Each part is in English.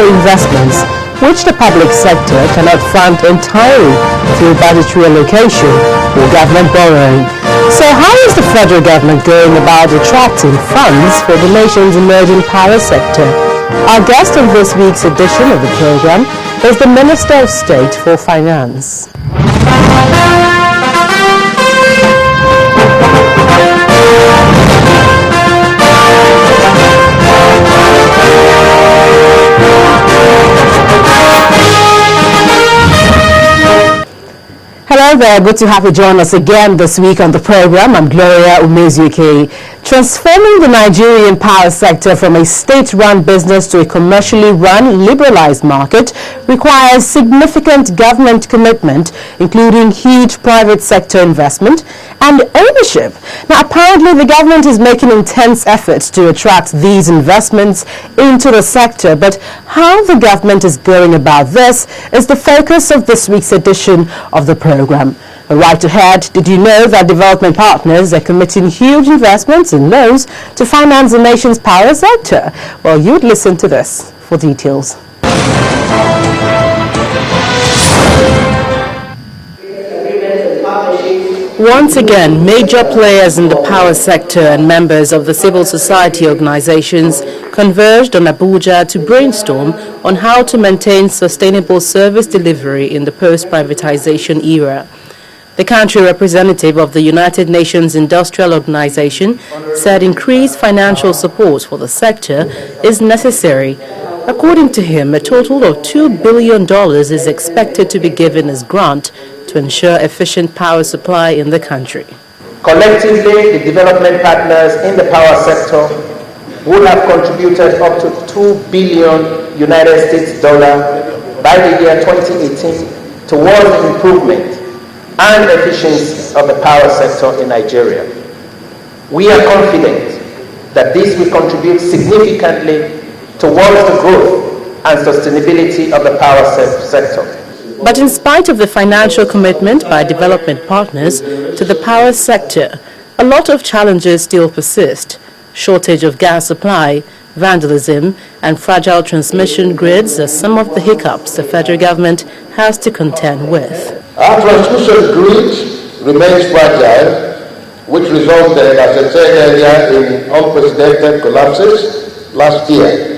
investments which the public sector cannot fund entirely through budgetary allocation or government borrowing. So how is the federal government going about attracting funds for the nation's emerging power sector? Our guest in this week's edition of the program is the Minister of State for Finance. Hello there, good to have you join us again this week on the program. I'm Gloria Umezuike. Transforming the Nigerian power sector from a state-run business to a commercially run, liberalized market requires significant government commitment, including huge private sector investment and ownership. Now, apparently the government is making intense efforts to attract these investments into the sector, but how the government is going about this is the focus of this week's edition of the program. Right ahead, did you know that development partners are committing huge investments and loans to finance the nation's power sector? Well, you'd listen to this for details. Once again, major players in the power sector and members of the civil society organizations converged on Abuja to brainstorm on how to maintain sustainable service delivery in the post-privatization era. The country representative of the United Nations Industrial Organization said increased financial support for the sector is necessary. According to him, a total of $2 billion is expected to be given as grant to ensure efficient power supply in the country. Collectively, the development partners in the power sector would have contributed up to $2 billion United States by the year 2018 towards the improvement and efficiency of the power sector in Nigeria. We are confident that this will contribute significantly towards the growth and sustainability of the power sector. But in spite of the financial commitment by development partners to the power sector, a lot of challenges still persist. Shortage of gas supply, vandalism, and fragile transmission grids are some of the hiccups the federal government has to contend with. Our transmission grid remains fragile, which resulted, as I said earlier, in unprecedented collapses last year.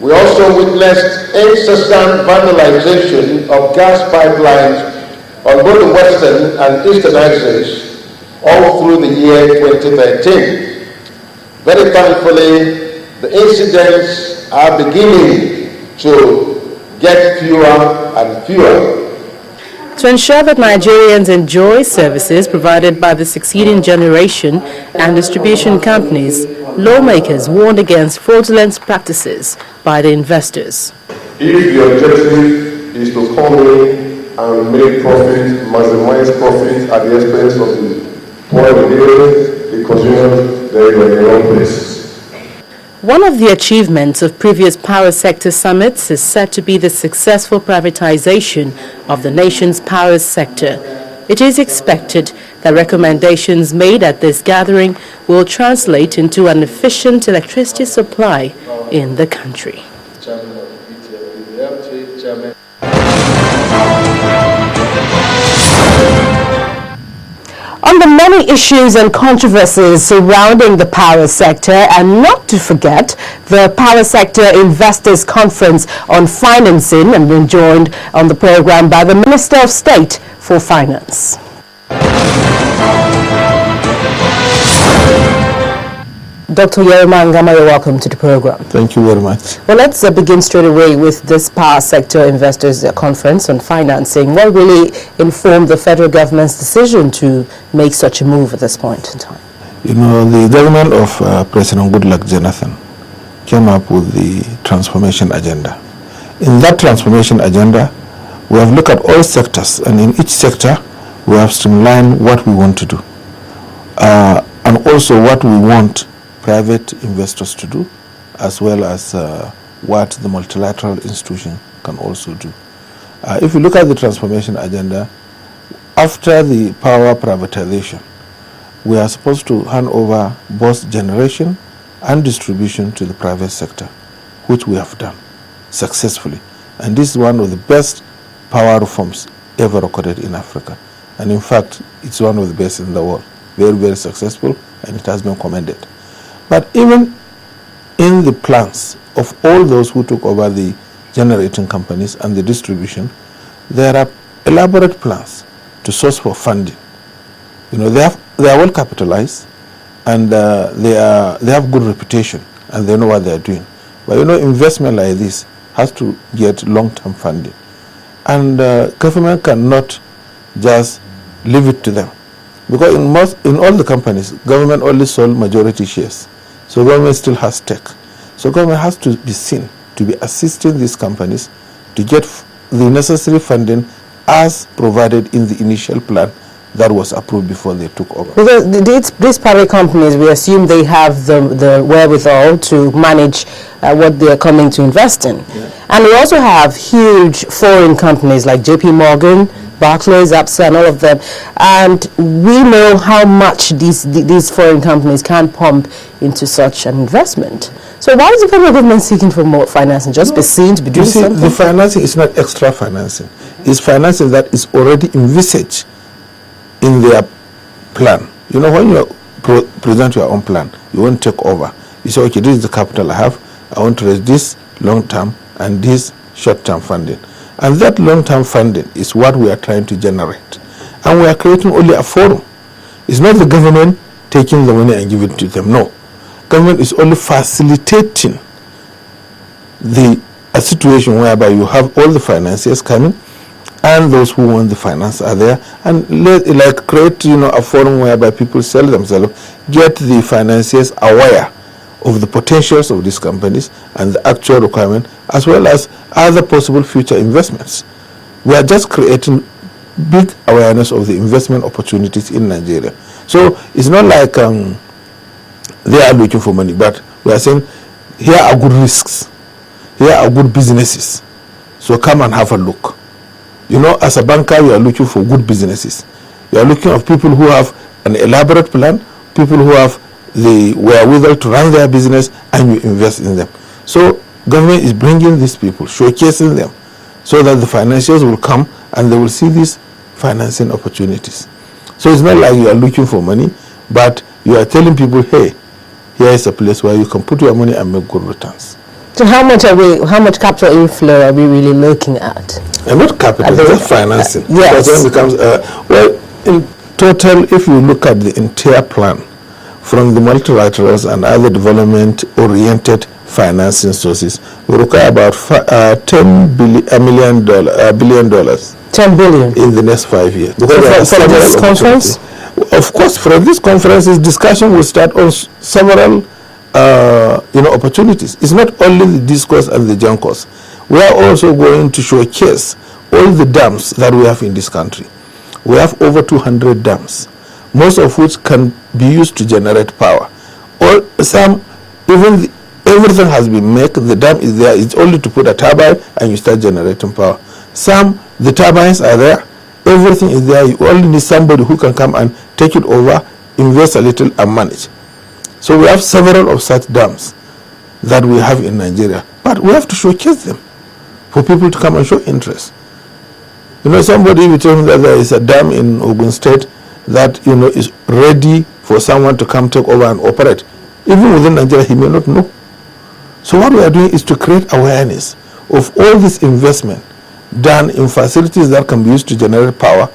We also witnessed incessant vandalization of gas pipelines on both the western and eastern axes all through the year 2013. Very thankfully, the incidents are beginning to get fewer and fewer. To ensure that Nigerians enjoy services provided by the succeeding generation and distribution companies, lawmakers warned against fraudulent practices by the investors. If the objective is to come in and make profit, maximize profit at the expense of the poor the consumers, then you are in the wrong place. One of the achievements of previous power sector summits is said to be the successful privatization of the nation's power sector. It is expected that recommendations made at this gathering will translate into an efficient electricity supply in the country. On the many issues and controversies surrounding the power sector, and not to forget the Power Sector Investors Conference on Financing, and being joined on the program by the Minister of State for Finance. Dr. Yerima Ngama, you're welcome to the program. Thank you very much. Well, let's begin straight away with this Power Sector Investors Conference on Financing. What really informed the federal government's decision to make such a move at this point in time? You know, the government of President Goodluck Jonathan came up with the transformation agenda. In that transformation agenda, we have looked at all sectors, and in each sector, we have streamlined what we want to do, and also what we want private investors to do, as well as what the multilateral institution can also do. If you look at the transformation agenda, after the power privatization, we are supposed to hand over both generation and distribution to the private sector, which we have done. successfully. And this is one of the best power reforms ever recorded in Africa. And in fact, it's one of the best in the world. Very, very successful, and it has been commended. But even in the plans of all those who took over the generating companies and the distribution, there are elaborate plans to source for funding. You know, they are well capitalized, and they have good reputation, and they know what they are doing. But you know, investment like this has to get long-term funding, and government cannot just leave it to them, because in all the companies, government only sold majority shares, so government still has stake. So government has to be seen to be assisting these companies to get the necessary funding as provided in the initial plan that was approved before they took over. Because these private companies, we assume they have the wherewithal to manage what they are coming to invest in. Yeah. And we also have huge foreign companies like JP Morgan, Barclays, ABSA, and all of them. And we know how much these foreign companies can pump into such an investment. So why is the federal government seeking for more financing? Just be seen to be doing something? The financing is not extra financing. It's financing that is already envisaged in their plan. You know, when you present your own plan, you won't take over. You say, okay, this is the capital I have. I want to raise this long-term and this short-term funding. And that long-term funding is what we are trying to generate. And we are creating only a forum. It's not the government taking the money and giving it to them. No. Government is only facilitating a situation whereby you have all the financiers coming, and those who want the finance are there, and create a forum whereby people sell themselves, get the financiers aware of the potentials of these companies and the actual requirement, as well as other possible future investments. We are just creating big awareness of the investment opportunities in Nigeria. So it's not like they are looking for money, but we are saying here are good risks, here are good businesses, so come and have a look. You know, as a banker, you are looking for good businesses. You are looking for people who have an elaborate plan, people who have the wherewithal to run their business, and you invest in them. So government is bringing these people, showcasing them, so that the financiers will come and they will see these financing opportunities. So it's not like you are looking for money, but you are telling people, hey, here is a place where you can put your money and make good returns. So how much capital inflow are we really looking at? Not capital, just financing. Yes. Because then it becomes, in total, if you look at the entire plan, from the multilaterals and other development-oriented financing sources, we require about $10 billion. $10 billion in the next 5 years. Because from this conference? Of course, from this conferences, discussion will start on several opportunities. It's not only the discourse and the junkers. We are also going to showcase all the dams that we have in this country. We have over 200 dams, most of which can be used to generate power. Everything has been made, the dam is there, it's only to put a turbine and you start generating power. The turbines are there, everything is there, you only need somebody who can come and take it over, invest a little and manage. So we have several of such dams that we have in Nigeria, but we have to showcase them for people to come and show interest. You know, somebody will tell me that there is a dam in Ogun State that, is ready for someone to come take over and operate. Even within Nigeria, he may not know. So what we are doing is to create awareness of all this investment done in facilities that can be used to generate power,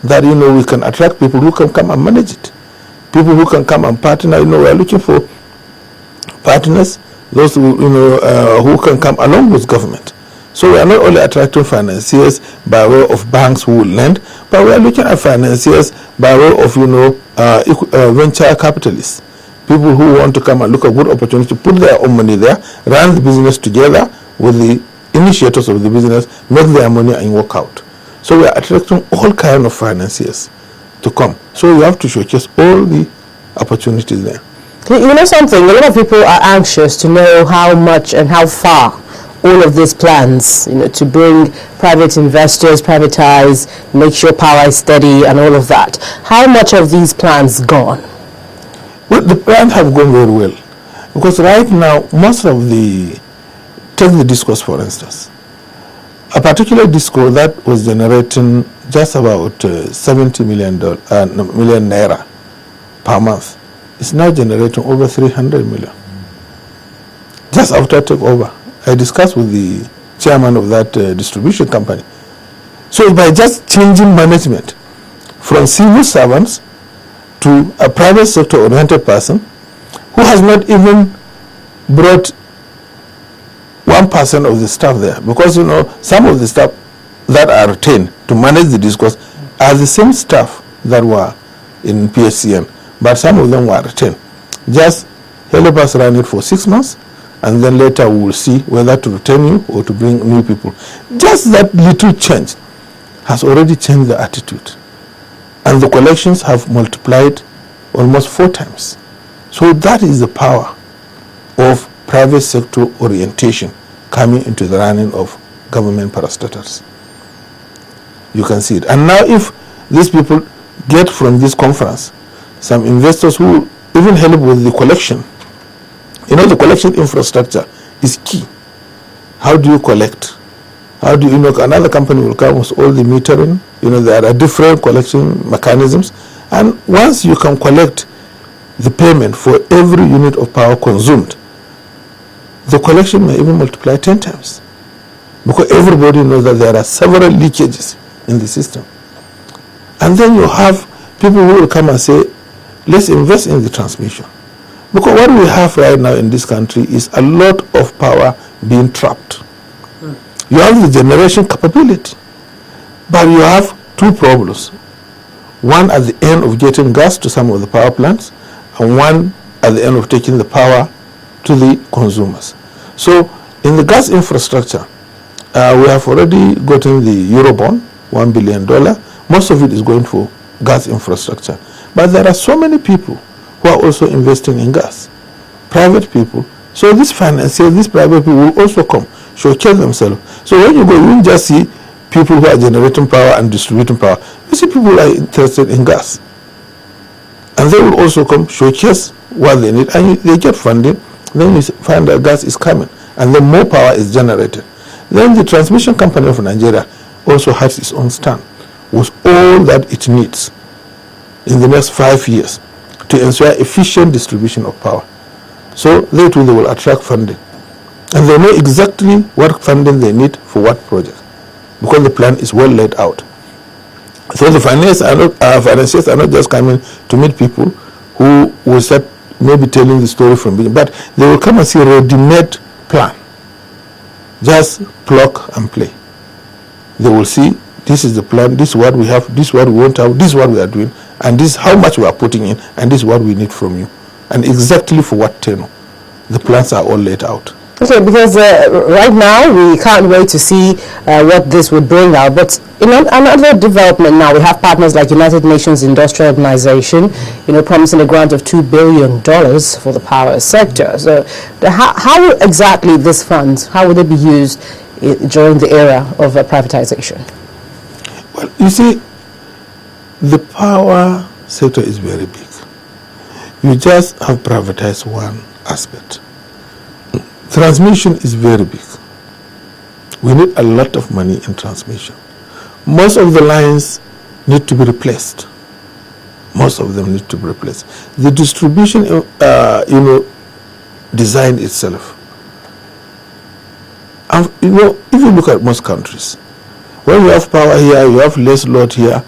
that, we can attract people who can come and manage it. People who can come and partner. We are looking for partners, those who can come along with government. So we are not only attracting financiers by way of banks who will lend, but we are looking at financiers by way of venture capitalists, people who want to come and look at good opportunity, put their own money there, run the business together with the initiators of the business, make their money and work out. So we are attracting all kinds of financiers to come. So you have to showcase all the opportunities there. You know something, a lot of people are anxious to know how much and how far all of these plans, to bring private investors, privatize, make sure power is steady and all of that. How much of these plans gone? Well, the plans have gone very well, because right now most of the Take the discos, for instance. A particular disco that was generating just about 70 million naira per month is now generating over 300 million. Just after takeover, I discussed with the chairman of that distribution company. So by just changing management from civil servants to a private sector oriented person who has not even brought 1% of the staff there, because some of the staff that are retained to manage the discourse are the same staff that were in PSCN, but some of them were retained. Just help us run it for 6 months, and then later we will see whether to retain you or to bring new people. Just that little change has already changed the attitude, and the collections have multiplied almost 4 times. So that is the power of private sector orientation coming into the running of government parastatals. You can see it. And now if these people get from this conference some investors who even help with the collection, the collection infrastructure is key. How do you collect? How do another company will come with all the metering, there are different collection mechanisms, and once you can collect the payment for every unit of power consumed, the collection may even multiply 10 times, because everybody knows that there are several leakages in the system. And then you have people who will come and say, let's invest in the transmission. Because what we have right now in this country is a lot of power being trapped. You have the generation capability, but you have 2 problems. One at the end of getting gas to some of the power plants, and one at the end of taking the power to the consumers. So in the gas infrastructure, we have already gotten the Eurobond, $1 billion. Most of it is going for gas infrastructure. But there are so many people who are also investing in gas, private people. So these financiers, these private people will also come, showcase themselves. So when you go, you won't just see people who are generating power and distributing power. You see people who are interested in gas. And they will also come, showcase what they need, and they get funding. Then you find that gas is coming, and then more power is generated. Then the transmission company of Nigeria also has its own stand with all that it needs in the next 5 years to ensure efficient distribution of power. So they too, they will attract funding. And they know exactly what funding they need for what project, because the plan is well laid out. So the financiers are not just coming to meet people who will start maybe telling the story from beginning, but they will come and see a ready-made plan. Just plug and play. They will see, this is the plan, this is what we have, this is what we want to have, this is what we are doing, and this is how much we are putting in, and this is what we need from you. And exactly for what tenure. The plans are all laid out. Okay, because right now we can't wait to see what this would bring out. But in another development now, we have partners like United Nations Industrial Organization, promising a grant of $2 billion for the power sector. So how exactly these funds, how would they be used during the era of privatization? Well, you see, the power sector is very big. You just have privatized one aspect. Transmission is very big. We need a lot of money in transmission. Most of the lines need to be replaced. Most of them need to be replaced. The distribution, design itself. And, if you look at most countries, when you have power here, you have less load here,